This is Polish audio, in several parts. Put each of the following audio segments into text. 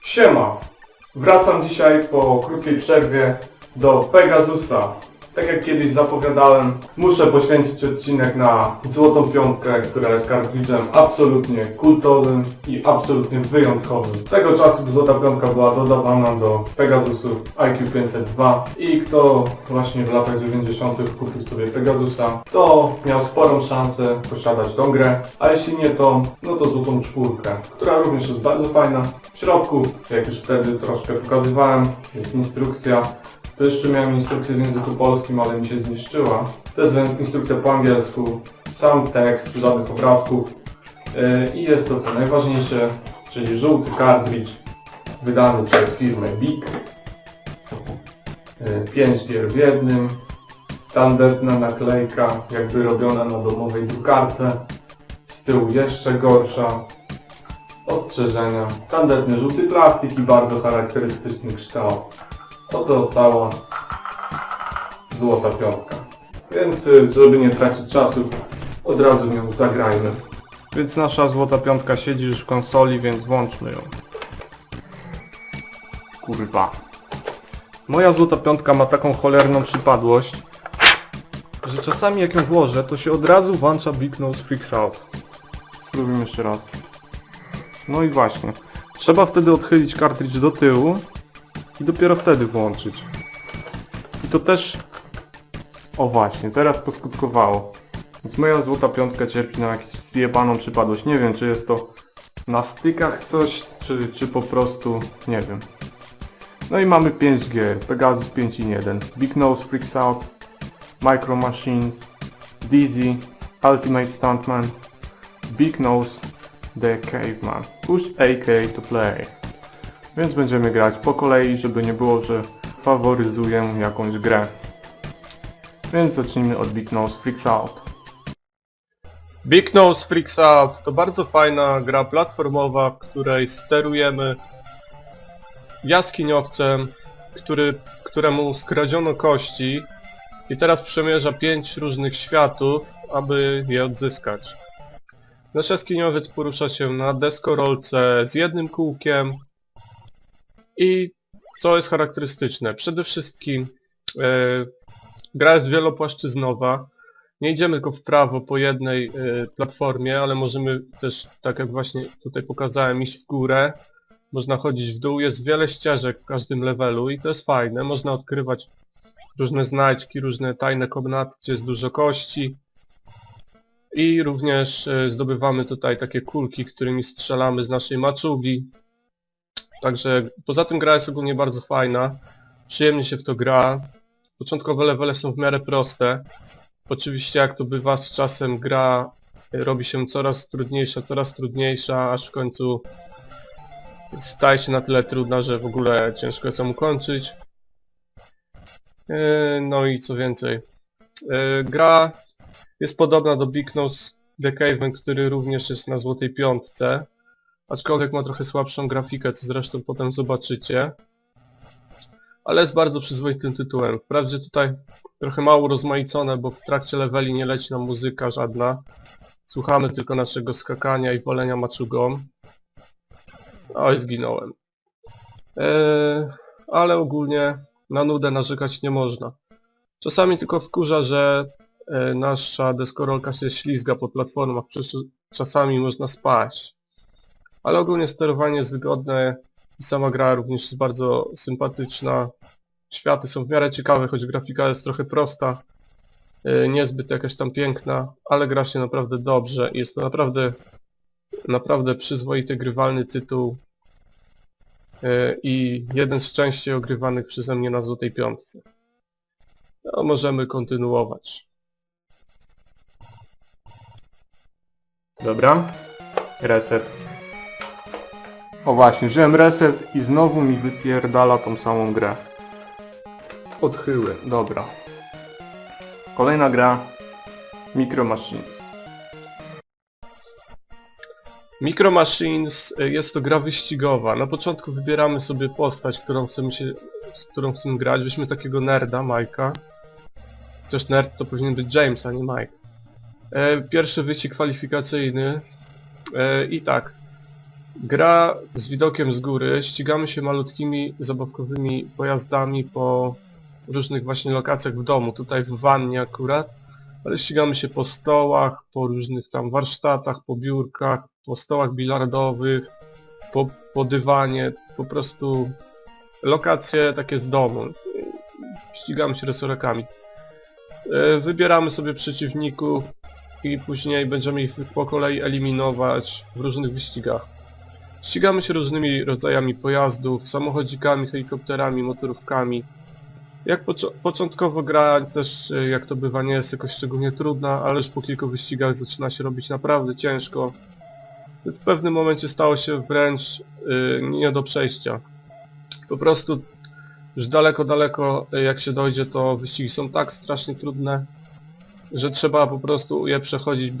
Siema! Wracam dzisiaj po krótkiej przerwie do Pegasusa. Tak jak kiedyś zapowiadałem, muszę poświęcić odcinek na Złotą Piątkę, która jest kartridżem absolutnie kultowym i absolutnie wyjątkowym. Swego czasu Złota Piątka była dodawana do Pegasusów IQ 502 i kto właśnie w latach 90. kupił sobie Pegasusa, to miał sporą szansę posiadać tą grę, a jeśli nie tą, no to Złotą Czwórkę, która również jest bardzo fajna. W środku, jak już wtedy troszkę pokazywałem, jest instrukcja. To jeszcze miałem instrukcję w języku polskim, ale mi się zniszczyła. To jest instrukcja po angielsku, sam tekst, żadnych obrazków. I jest to co najważniejsze, czyli żółty kartridż wydany przez firmę BIC. 5 gier w jednym. Tandetna naklejka, jakby robiona na domowej drukarce. Z tyłu jeszcze gorsza. Ostrzeżenia. Tandetny żółty plastik i bardzo charakterystyczny kształt. Oto cała Złota Piątka. Więc żeby nie tracić czasu, od razu w nią zagrajmy. Więc nasza Złota Piątka siedzi już w konsoli, więc włączmy ją. Kurwa. Moja Złota Piątka ma taką cholerną przypadłość, że czasami jak ją włożę, to się od razu włącza Big Nose Freaks Out. Spróbujmy jeszcze raz. No i właśnie. Trzeba wtedy odchylić kartridż do tyłu i dopiero wtedy włączyć. I to też... O właśnie, teraz poskutkowało. Więc moja Złota Piątka cierpi na jakąś zjebaną przypadłość. Nie wiem, czy jest to na stykach coś, czy po prostu... nie wiem. No i mamy 5 gier. Pegasus 5.1, Big Nose Freaks Out, Micro Machines, Dizzy, Ultimate Stuntman, Big Nose The Caveman. Push AK to play. Więc będziemy grać po kolei, żeby nie było, że faworyzuję jakąś grę. Więc zacznijmy od Big Nose Freaks Out. Big Nose Freaks Out to bardzo fajna gra platformowa, w której sterujemy jaskiniowcem, któremu skradziono kości i teraz przemierza 5 różnych światów, aby je odzyskać. Nasz jaskiniowiec porusza się na deskorolce z jednym kółkiem i co jest charakterystyczne, przede wszystkim gra jest wielopłaszczyznowa, nie idziemy tylko w prawo po jednej platformie, ale możemy też, tak jak właśnie tutaj pokazałem, iść w górę, można chodzić w dół, jest wiele ścieżek w każdym levelu i to jest fajne, można odkrywać różne znajdźki, różne tajne komnaty, gdzie jest dużo kości. I również zdobywamy tutaj takie kulki, którymi strzelamy z naszej maczugi. Także poza tym gra jest ogólnie bardzo fajna. Przyjemnie się w to gra. Początkowe levele są w miarę proste. Oczywiście jak to bywa z czasem, gra robi się coraz trudniejsza, aż w końcu staje się na tyle trudna, że w ogóle ciężko jest ją ukończyć. No i co więcej. Gra jest podobna do Big Nose The Caveman, który również jest na Złotej Piątce. Aczkolwiek ma trochę słabszą grafikę, co zresztą potem zobaczycie. Ale jest bardzo przyzwoitym tytułem. Wprawdzie tutaj trochę mało rozmaicone, bo w trakcie leveli nie leci nam muzyka żadna. Słuchamy tylko naszego skakania i walenia maczugą. Oj, zginąłem. Ale ogólnie na nudę narzekać nie można. Czasami tylko wkurza, że nasza deskorolka się ślizga po platformach, czasami można spaść. Ale ogólnie sterowanie jest wygodne i sama gra również jest bardzo sympatyczna. Światy są w miarę ciekawe, choć grafika jest trochę prosta. Niezbyt jakaś tam piękna, ale gra się naprawdę dobrze i jest to naprawdę przyzwoity, grywalny tytuł. I jeden z częściej ogrywanych przeze mnie na Złotej Piątce. No, możemy kontynuować. Dobra. Reset. O właśnie, wziąłem reset i znowu mi wypierdala tą samą grę. Odchyły, dobra. Kolejna gra. Micro Machines. Micro Machines jest to gra wyścigowa. Na początku wybieramy sobie postać, z którą chcemy grać. Weźmy takiego nerda, Mike'a. Chociaż nerd to powinien być James, a nie Mike. Pierwszy wyścig kwalifikacyjny. I tak. Gra z widokiem z góry, ścigamy się malutkimi, zabawkowymi pojazdami po różnych właśnie lokacjach w domu, tutaj w wannie akurat, ale ścigamy się po stołach, po różnych tam warsztatach, po biurkach, po stołach bilardowych, po dywanie, po prostu lokacje takie z domu. Ścigamy się resorekami. Wybieramy sobie przeciwników i później będziemy ich po kolei eliminować w różnych wyścigach. Ścigamy się różnymi rodzajami pojazdów, samochodzikami, helikopterami, motorówkami. Jak początkowo gra też, jak to bywa, nie jest jakoś szczególnie trudna, ale już po kilku wyścigach zaczyna się robić naprawdę ciężko. W pewnym momencie stało się wręcz nie do przejścia. Po prostu już daleko jak się dojdzie, to wyścigi są tak strasznie trudne, że trzeba po prostu je przechodzić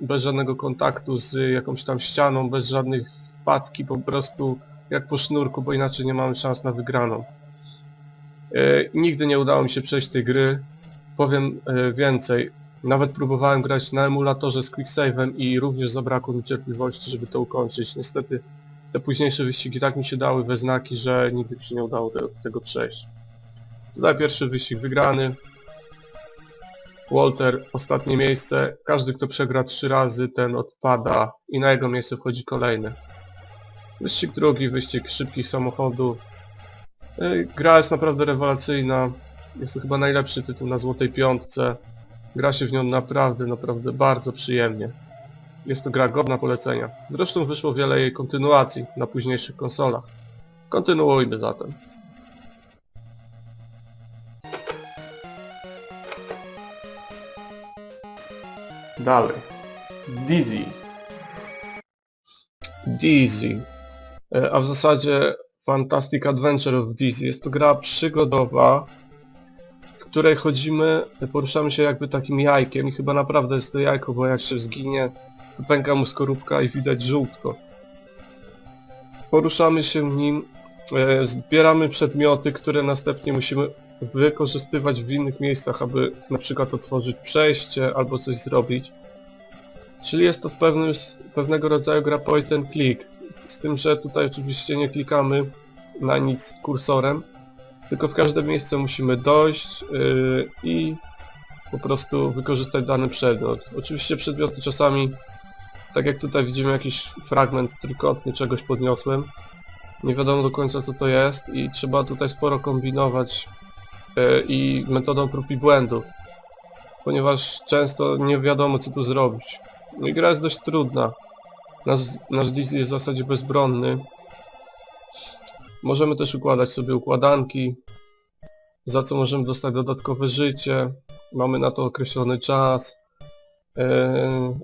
bez żadnego kontaktu z jakąś tam ścianą, bez żadnych wpadki, po prostu jak po sznurku, bo inaczej nie mamy szans na wygraną. Nigdy nie udało mi się przejść tej gry. Powiem więcej, nawet próbowałem grać na emulatorze z quicksave'em i również zabrakło mi cierpliwości, żeby to ukończyć. Niestety te późniejsze wyścigi tak mi się dały we znaki, że nigdy mi się nie udało tego przejść. Tutaj pierwszy wyścig wygrany. Walter, ostatnie miejsce. Każdy, kto przegra 3 razy, ten odpada i na jego miejsce wchodzi kolejny. Wyścig drugi, wyścig szybkich samochodów. Gra jest naprawdę rewelacyjna. Jest to chyba najlepszy tytuł na Złotej Piątce. Gra się w nią naprawdę bardzo przyjemnie. Jest to gra godna polecenia. Zresztą wyszło wiele jej kontynuacji na późniejszych konsolach. Kontynuujmy zatem. Dalej. Dizzy. A w zasadzie Fantastic Adventure of Dizzy. Jest to gra przygodowa, w której chodzimy, poruszamy się jakby takim jajkiem i chyba naprawdę jest to jajko, bo jak się zginie, to pęka mu skorupka i widać żółtko. Poruszamy się nim, zbieramy przedmioty, które następnie musimy wykorzystywać w innych miejscach, aby na przykład otworzyć przejście albo coś zrobić. Czyli jest to pewnego rodzaju gra point and click. Z tym, że tutaj oczywiście nie klikamy na nic kursorem, tylko w każde miejsce musimy dojść i po prostu wykorzystać dany przedmiot. Oczywiście przedmioty czasami, tak jak tutaj widzimy jakiś fragment trójkątny, czegoś podniosłem. Nie wiadomo do końca co to jest i trzeba tutaj sporo kombinować i metodą prób i błędów, ponieważ często nie wiadomo co tu zrobić. No i gra jest dość trudna. Nasz Dizzy jest w zasadzie bezbronny. Możemy też układać sobie układanki, za co możemy dostać dodatkowe życie. Mamy na to określony czas.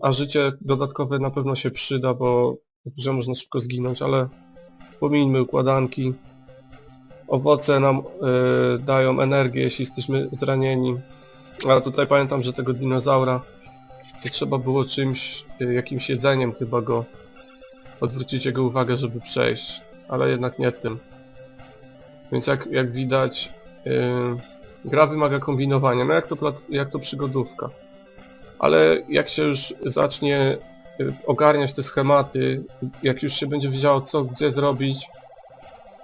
A życie dodatkowe na pewno się przyda, bo w grze można szybko zginąć, ale pomińmy układanki. Owoce nam dają energię, jeśli jesteśmy zranieni. A tutaj pamiętam, że tego dinozaura to trzeba było jakimś jedzeniem chyba go odwrócić jego uwagę, żeby przejść, ale jednak nie tym. Więc jak widać, gra wymaga kombinowania, no jak to przygodówka. Ale jak się już zacznie ogarniać te schematy, jak już się będzie wiedziało co, gdzie zrobić,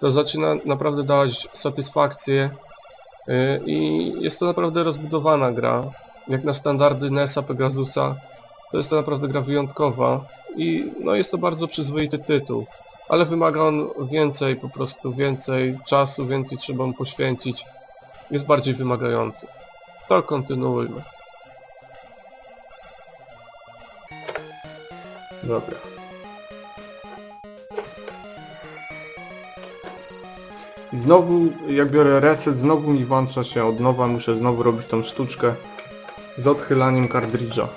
to zaczyna naprawdę dawać satysfakcję i jest to naprawdę rozbudowana gra. Jak na standardy NES-a, Pegasusa, to jest to naprawdę gra wyjątkowa i no jest to bardzo przyzwoity tytuł. Ale wymaga on po prostu więcej czasu, więcej trzeba mu poświęcić. Jest bardziej wymagający. To kontynuujmy. Dobra. I znowu, jak biorę reset, znowu mi włącza się od nowa, muszę znowu robić tą sztuczkę z odchylaniem kartridża.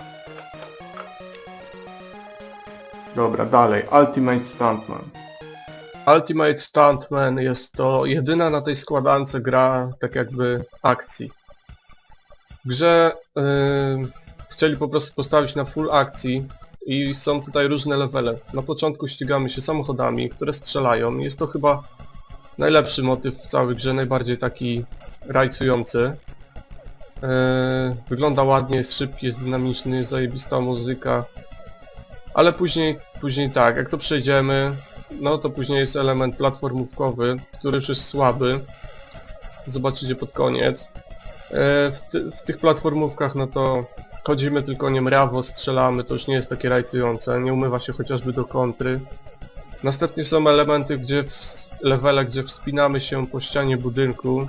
Dobra, dalej. Ultimate Stuntman. Ultimate Stuntman jest to jedyna na tej składance gra, tak jakby akcji. W grze chcieli po prostu postawić na full akcji i są tutaj różne levele. Na początku ścigamy się samochodami, które strzelają. Jest to chyba najlepszy motyw w całej grze, najbardziej taki rajcujący. Wygląda ładnie, jest szybki, jest dynamiczny, zajebista muzyka. Ale później tak, jak to przejdziemy, no to później jest element platformówkowy, który już jest słaby. Zobaczycie pod koniec. W tych platformówkach no to chodzimy tylko niemrawo, strzelamy, to już nie jest takie rajcujące, nie umywa się chociażby do kontry. Następnie są elementy, levele, gdzie wspinamy się po ścianie budynku.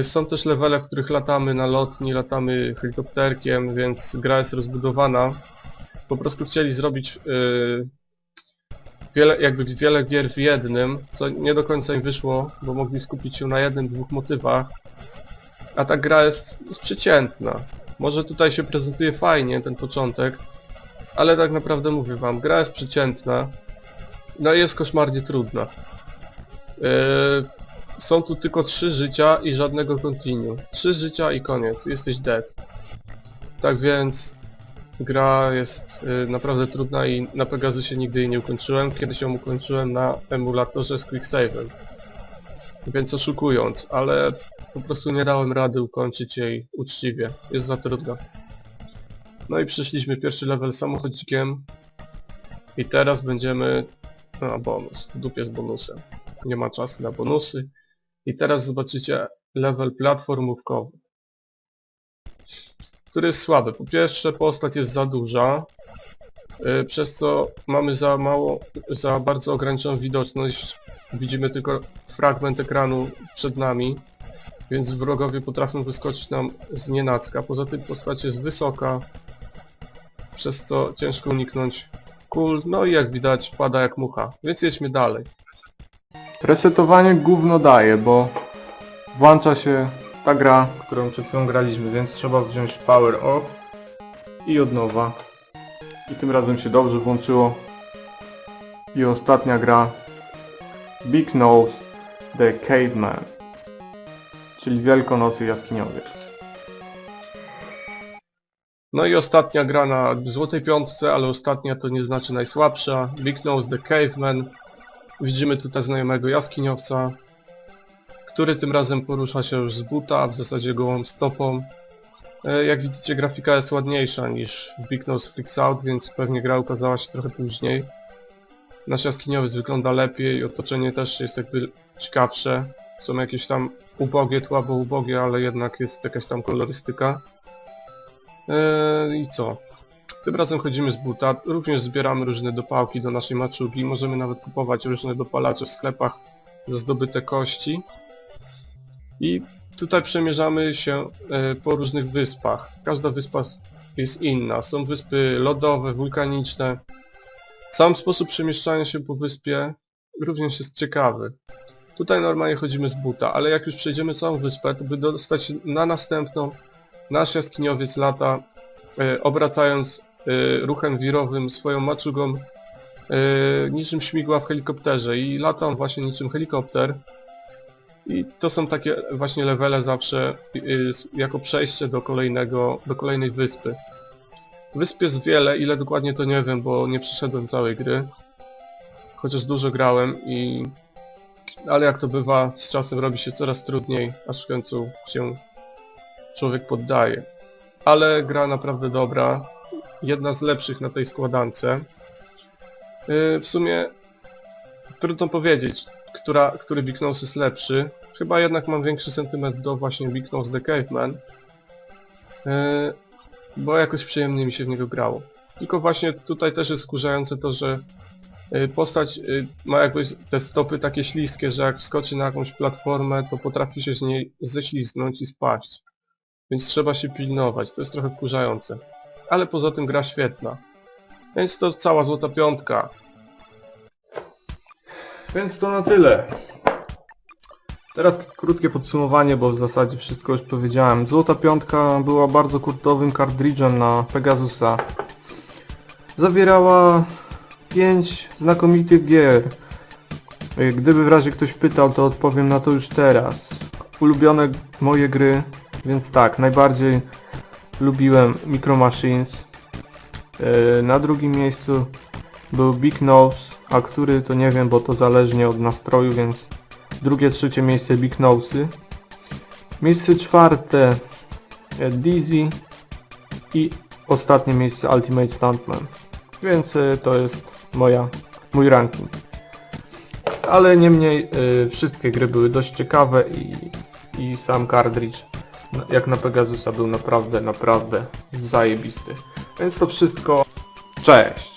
Są też levele, w których latamy na lotni, latamy helikopterkiem, więc gra jest rozbudowana. Po prostu chcieli zrobić wiele gier w jednym, co nie do końca im wyszło, bo mogli skupić się na jednym, dwóch motywach. A ta gra jest przeciętna. Może tutaj się prezentuje fajnie ten początek, ale tak naprawdę mówię wam, gra jest przeciętna. No i jest koszmarnie trudna. Są tu tylko 3 życia i żadnego continue. 3 życia i koniec, jesteś dead. Tak więc gra jest naprawdę trudna i na Pegasusie nigdy jej nie ukończyłem. Kiedyś ją ukończyłem na emulatorze z quicksave'em. Więc oszukując, ale po prostu nie dałem rady ukończyć jej uczciwie. Jest za trudna. No i przyszliśmy pierwszy level samochodzikiem. I teraz będziemy... No, bonus. W dupie z bonusem. Nie ma czasu na bonusy. I teraz zobaczycie level platformówkowy, który jest słaby. Po pierwsze, postać jest za duża, przez co mamy za bardzo ograniczoną widoczność. Widzimy tylko fragment ekranu przed nami, więc wrogowie potrafią wyskoczyć nam znienacka. Poza tym postać jest wysoka, przez co ciężko uniknąć kul, no i jak widać pada jak mucha, więc jedźmy dalej. Resetowanie gówno daje, bo włącza się ta gra, którą przed chwilą graliśmy, więc trzeba wziąć power off i od nowa. I tym razem się dobrze włączyło. I ostatnia gra, Big Nose the Caveman, czyli Wielkonocy Jaskiniowiec. No i ostatnia gra na złotej piątce, ale ostatnia to nie znaczy najsłabsza, Big Nose the Caveman. Widzimy tutaj znajomego jaskiniowca, który tym razem porusza się już z buta, w zasadzie gołą stopą. Jak widzicie, grafika jest ładniejsza niż w Big Nose Freaks Out, więc pewnie gra ukazała się trochę później. Nasz jaskiniowiec wygląda lepiej, otoczenie też jest jakby ciekawsze. Są jakieś tam ubogie, słabo ubogie, ale jednak jest jakaś tam kolorystyka. I co? Tym razem chodzimy z buta, również zbieramy różne dopałki do naszej maczugi, możemy nawet kupować różne dopalacze w sklepach za zdobyte kości. I tutaj przemierzamy się po różnych wyspach. Każda wyspa jest inna. Są wyspy lodowe, wulkaniczne. Sam sposób przemieszczania się po wyspie również jest ciekawy. Tutaj normalnie chodzimy z buta, ale jak już przejdziemy całą wyspę, to by dostać się na następną, nasz jaskiniowiec lata, obracając ruchem wirowym swoją maczugą niczym śmigła w helikopterze i latam właśnie niczym helikopter. I to są takie właśnie levele zawsze jako przejście do kolejnej wyspy. Wysp jest wiele, ile dokładnie to nie wiem, bo nie przeszedłem całej gry. Chociaż dużo grałem ale jak to bywa, z czasem robi się coraz trudniej, aż w końcu się człowiek poddaje. Ale gra naprawdę dobra. Jedna z lepszych na tej składance. W sumie trudno powiedzieć, który Big Nose jest lepszy. Chyba jednak mam większy sentyment do właśnie Big Nose the Caveman. Bo jakoś przyjemnie mi się w niego grało. Tylko właśnie tutaj też jest wkurzające to, że postać ma jakby te stopy takie śliskie, że jak wskoczy na jakąś platformę, to potrafi się z niej ześlizgnąć i spaść. Więc trzeba się pilnować, to jest trochę wkurzające. Ale poza tym gra świetna. Więc to cała złota piątka. Więc to na tyle. Teraz krótkie podsumowanie, bo w zasadzie wszystko już powiedziałem. Złota piątka była bardzo kultowym kartridżem na Pegasusa. Zawierała 5 znakomitych gier. Gdyby w razie ktoś pytał, to odpowiem na to już teraz. Ulubione moje gry, więc tak, najbardziej lubiłem Micro Machines. Na drugim miejscu był Big Nose, a który to nie wiem, bo to zależnie od nastroju, więc drugie, trzecie miejsce Big Nose'y. Miejsce czwarte Dizzy i ostatnie miejsce Ultimate Stuntman. Więc to jest mój ranking. Ale niemniej wszystkie gry były dość ciekawe i sam kartridż jak na Pegasusa był naprawdę zajebisty. Więc to wszystko. Cześć!